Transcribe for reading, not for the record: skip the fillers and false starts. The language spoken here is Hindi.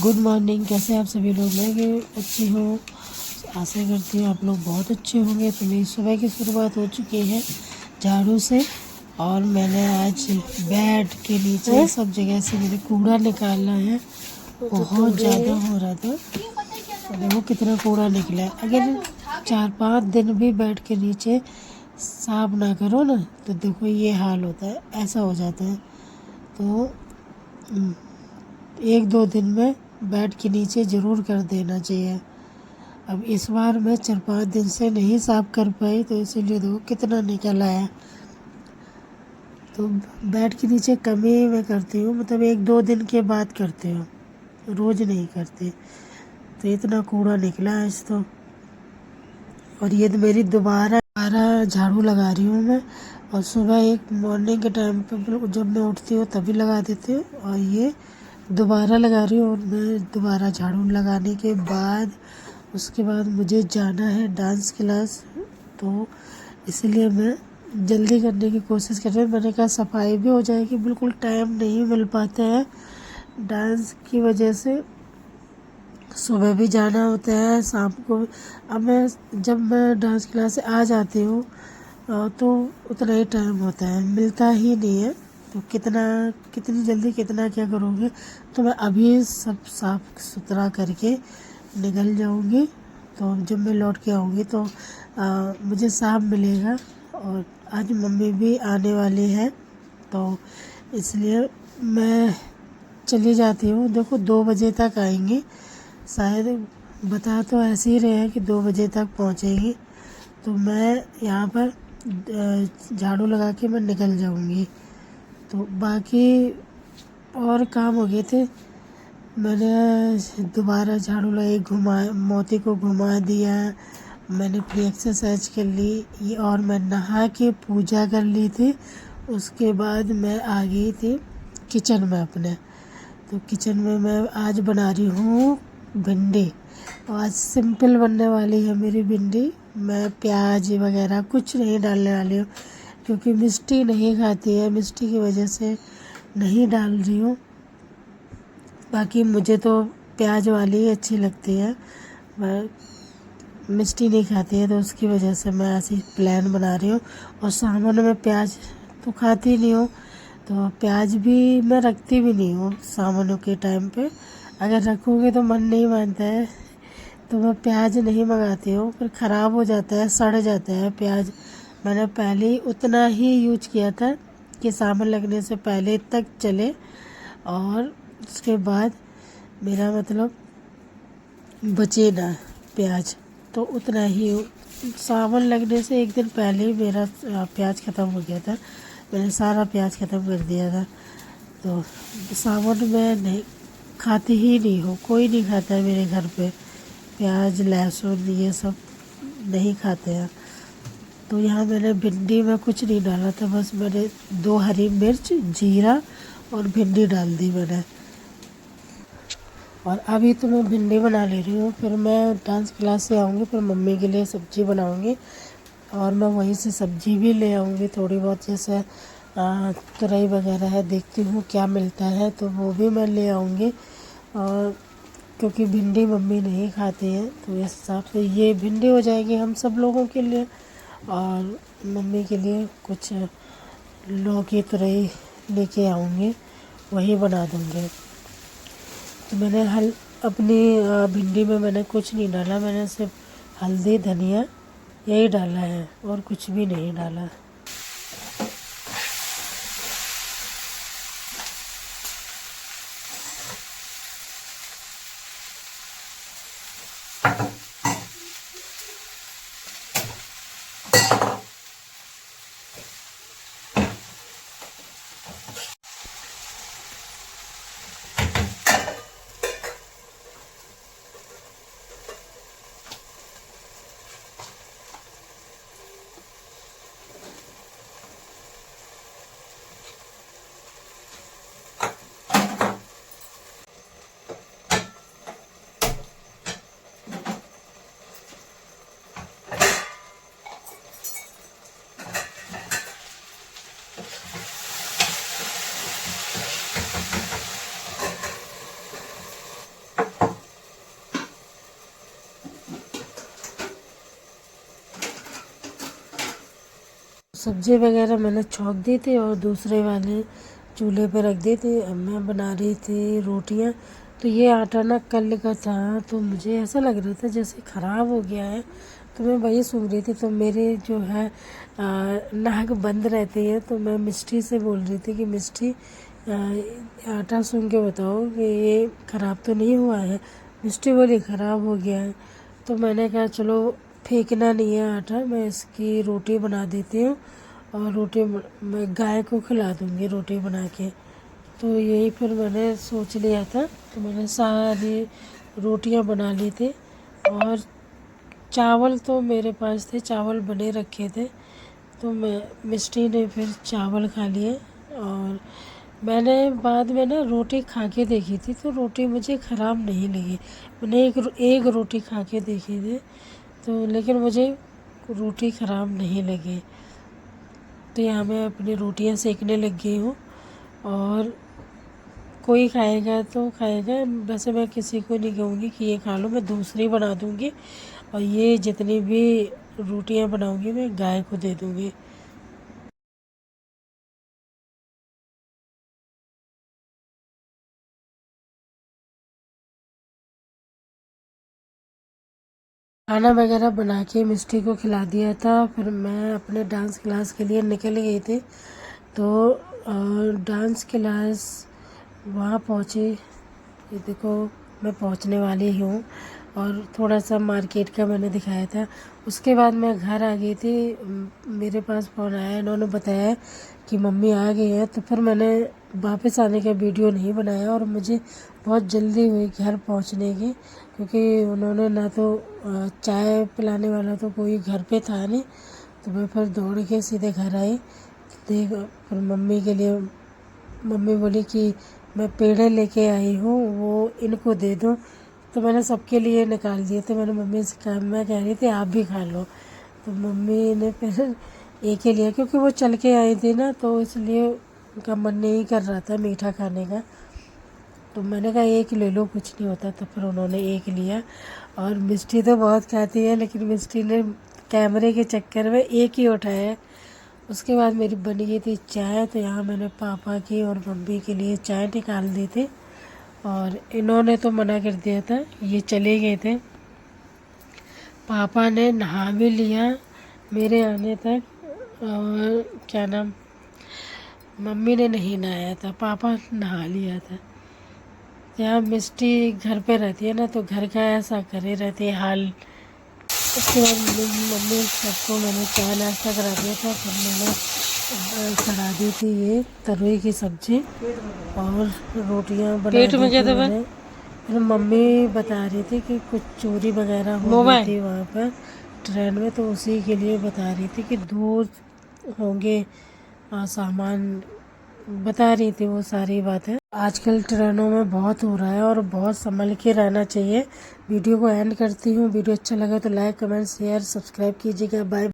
Good morning. कैसे हैं आप सभी लोग? मैं भी अच्छी हूँ, आशा करती हूँ आप लोग बहुत अच्छे होंगे। तो मेरी सुबह की शुरुआत हो चुकी है झाड़ू से, और मैंने आज बेड के नीचे सब जगह से मेरे कूड़ा निकालना है। बहुत ज़्यादा हो रहा था, और देखो कितना कूड़ा निकला है। अगर 4-5 दिन भी बेड के नीचे साफ ना करो ना, तो देखो ये हाल होता है, ऐसा हो जाता है। तो 1-2 दिन में बेड के नीचे ज़रूर कर देना चाहिए। अब इस बार मैं 4-5 दिन से नहीं साफ कर पाई, तो इसीलिए देखो कितना निकल आया। तो बेड के नीचे कम ही मैं करती हूँ, मतलब 1-2 दिन के बाद करती हूँ, रोज़ नहीं करती। तो इतना कूड़ा निकला है आज तो। और ये तो मेरी दोबारा झाड़ू लगा रही हूँ मैं। और सुबह एक मॉर्निंग के टाइम पे जब मैं उठती हूँ तभी लगा देती हूँ, और ये दोबारा लगा रही हूँ। और मैं दोबारा झाड़ू लगाने के बाद उसके बाद मुझे जाना है डांस क्लास, तो इसलिए मैं जल्दी करने की कोशिश कर रही हूँ। मैंने कहा सफाई भी हो जाएगी, बिल्कुल टाइम नहीं मिल पाता है डांस की वजह से। सुबह भी जाना होता है, शाम को। अब जब मैं डांस क्लास से आ जाती हूँ तो उतना ही टाइम होता है, मिलता ही नहीं है। तो कितनी जल्दी कितना क्या करूँगी। तो मैं अभी सब साफ सुथरा करके निकल जाऊँगी, तो जब मैं लौट के आऊँगी तो मुझे साफ मिलेगा। और आज मम्मी भी आने वाली है, तो इसलिए मैं चली जाती हूँ। देखो 2 बजे तक आएंगी शायद, बता तो ऐसे ही रहे हैं कि 2 बजे तक पहुँचेगी। तो मैं यहाँ पर झाड़ू लगा के मैं निकल जाऊँगी। तो बाकी और काम हो गए थे, मैंने दोबारा झाड़ू लगाई, मोती को घुमा दिया, मैंने अपनी एक्सरसाइज कर ली ये, और मैं नहा के पूजा कर ली थी। उसके बाद मैं आ गई थी किचन में अपने। तो किचन में मैं आज बना रही हूँ भिंडी। और आज सिंपल बनने वाली है मेरी भिंडी। मैं प्याज वगैरह कुछ नहीं डालने वाली हूँ, क्योंकि मिष्टी नहीं खाती है, मिष्टी की वजह से नहीं डाल रही हूँ। बाकी मुझे तो प्याज वाली ही अच्छी लगती है, मैं मिष्टी नहीं खाती है, तो उसकी वजह से मैं ऐसी प्लान बना रही हूँ। और सामान में प्याज तो खाती नहीं हूँ, तो प्याज भी मैं रखती भी नहीं हूँ सामानों के टाइम पे। अगर रखूँगी तो मन नहीं मानता है, तो मैं प्याज नहीं मंगाती हूँ, फिर ख़राब हो जाता है, सड़ जाता है प्याज। मैंने पहले ही उतना ही यूज किया था कि सामान लगने से पहले तक चले, और उसके बाद मेरा मतलब बचे ना प्याज। तो उतना ही सावन लगने से एक दिन पहले ही मेरा प्याज ख़त्म हो गया था, मैंने सारा प्याज ख़त्म कर दिया था। तो सावन में नहीं खाती ही नहीं हूँ, कोई नहीं खाता है मेरे घर पे प्याज लहसुन, ये सब नहीं खाते हैं। तो यहाँ मैंने भिंडी में कुछ नहीं डाला था, बस मैंने 2 हरी मिर्च, जीरा और भिंडी डाल दी मैंने। और अभी तो मैं भिंडी बना ले रही हूँ, फिर मैं डांस क्लास से आऊँगी, फिर मम्मी के लिए सब्ज़ी बनाऊँगी। और मैं वहीं से सब्ज़ी भी ले आऊँगी थोड़ी बहुत, जैसे तुरई वगैरह है, देखती हूँ क्या मिलता है तो वो भी मैं ले आऊँगी। और क्योंकि भिंडी मम्मी नहीं खाती है, तो इस हिसाब से ये भिंडी हो जाएगी हम सब लोगों के लिए। और मम्मी के लिए कुछ लौकी तुरई लेके आऊँगी, वही बना दूँगी। तो मैंने अपनी भिंडी में मैंने कुछ नहीं डाला, मैंने सिर्फ हल्दी धनिया यही डाला है, और कुछ भी नहीं डाला। सब्जी वगैरह मैंने छौंक दी थी और दूसरे वाले चूल्हे पे रख दी थी। अब मैं बना रही थी रोटियां। तो ये आटा ना कल का था, तो मुझे ऐसा लग रहा था जैसे ख़राब हो गया है। तो मैं वही सूंघ रही थी, तो मेरे जो है नाक बंद रहती है। तो मैं मिष्टी से बोल रही थी कि मिष्टी आटा सूंघ के बताओ कि ये ख़राब तो नहीं हुआ है। मिष्टी बोली ख़राब हो गया है। तो मैंने कहा चलो फेंकना नहीं है आटा, मैं इसकी रोटी बना देती हूँ और रोटी मैं गाय को खिला दूँगी रोटी बना के। तो यही फिर मैंने सोच लिया था। तो मैंने सारी रोटियां बना ली थी और चावल तो मेरे पास थे, चावल बने रखे थे। तो मैं मिष्टी ने फिर चावल खा लिए और मैंने बाद में ना रोटी खा के देखी थी, तो रोटी मुझे ख़राब नहीं लगी। मैंने एक रोटी खा के देखी थी, तो लेकिन मुझे रोटी ख़राब नहीं लगी। तो यहाँ मैं अपनी रोटियाँ सेकने लग गई हूँ और कोई खाएगा तो खाएगा, वैसे मैं किसी को नहीं कहूँगी कि ये खा लो, मैं दूसरी बना दूँगी और ये जितनी भी रोटियाँ बनाऊँगी मैं गाय को दे दूँगी। खाना वगैरह बना के मिष्टी को खिला दिया था। फिर मैं अपने डांस क्लास के लिए निकल गई थी। तो डांस क्लास वहाँ पहुँची, ये देखो मैं पहुँचने वाली हूँ और थोड़ा सा मार्केट का मैंने दिखाया था। उसके बाद मैं घर आ गई थी। मेरे पास फ़ोन आया, इन्होंने बताया कि मम्मी आ गई है। तो फिर मैंने वापस आने का वीडियो नहीं बनाया और मुझे बहुत जल्दी हुई घर पहुंचने की, क्योंकि उन्होंने ना तो चाय पिलाने वाला तो कोई घर पे था नहीं। तो मैं फिर दौड़ के सीधे घर आई। देख फिर मम्मी के लिए मम्मी बोली कि मैं पेड़े लेके आई हूँ, वो इनको दे दूँ। तो मैंने सबके लिए निकाल दिए थे। मैंने मम्मी से कहा, मैं कह रही थी आप भी खा लो। तो मम्मी ने फिर एक ही लिया, क्योंकि वो चल के आई थी ना, तो इसलिए उनका मन नहीं कर रहा था मीठा खाने का। तो मैंने कहा एक ले लो, कुछ नहीं होता। तो फिर उन्होंने एक लिया। और मिष्टी तो बहुत खाती है, लेकिन मिष्टी ने कैमरे के चक्कर में एक ही उठाया। उसके बाद मेरी बन गई थी चाय। तो यहाँ मैंने पापा की और मम्मी के लिए चाय निकाल दी थी और इन्होंने तो मना कर दिया था, ये चले गए थे। पापा ने नहा भी लिया मेरे आने तक, और क्या नाम, मम्मी ने नहीं नहाया था, पापा नहा लिया था। यहाँ मिष्टी घर पे रहती है ना, तो घर का ऐसा करे रहती है हाल। उसके बाद मम्मी सबको मैंने चाय नाश्ता करा दिया था। फिर मैंने चढ़ा दी थी ये तरोई की सब्जी और रोटियां बना दी थी मैंने। फिर मम्मी बता रही थी कि कुछ चोरी वगैरह हो गई थी वहाँ पर ट्रेन में, तो उसी के लिए बता रही थी कि दूर होंगे सामान, बता रही थी वो सारी बातें। आजकल ट्रेनों में बहुत हो रहा है और बहुत संभल के रहना चाहिए। वीडियो को एंड करती हूँ। वीडियो अच्छा लगा तो लाइक कमेंट शेयर सब्सक्राइब कीजिएगा। बाय।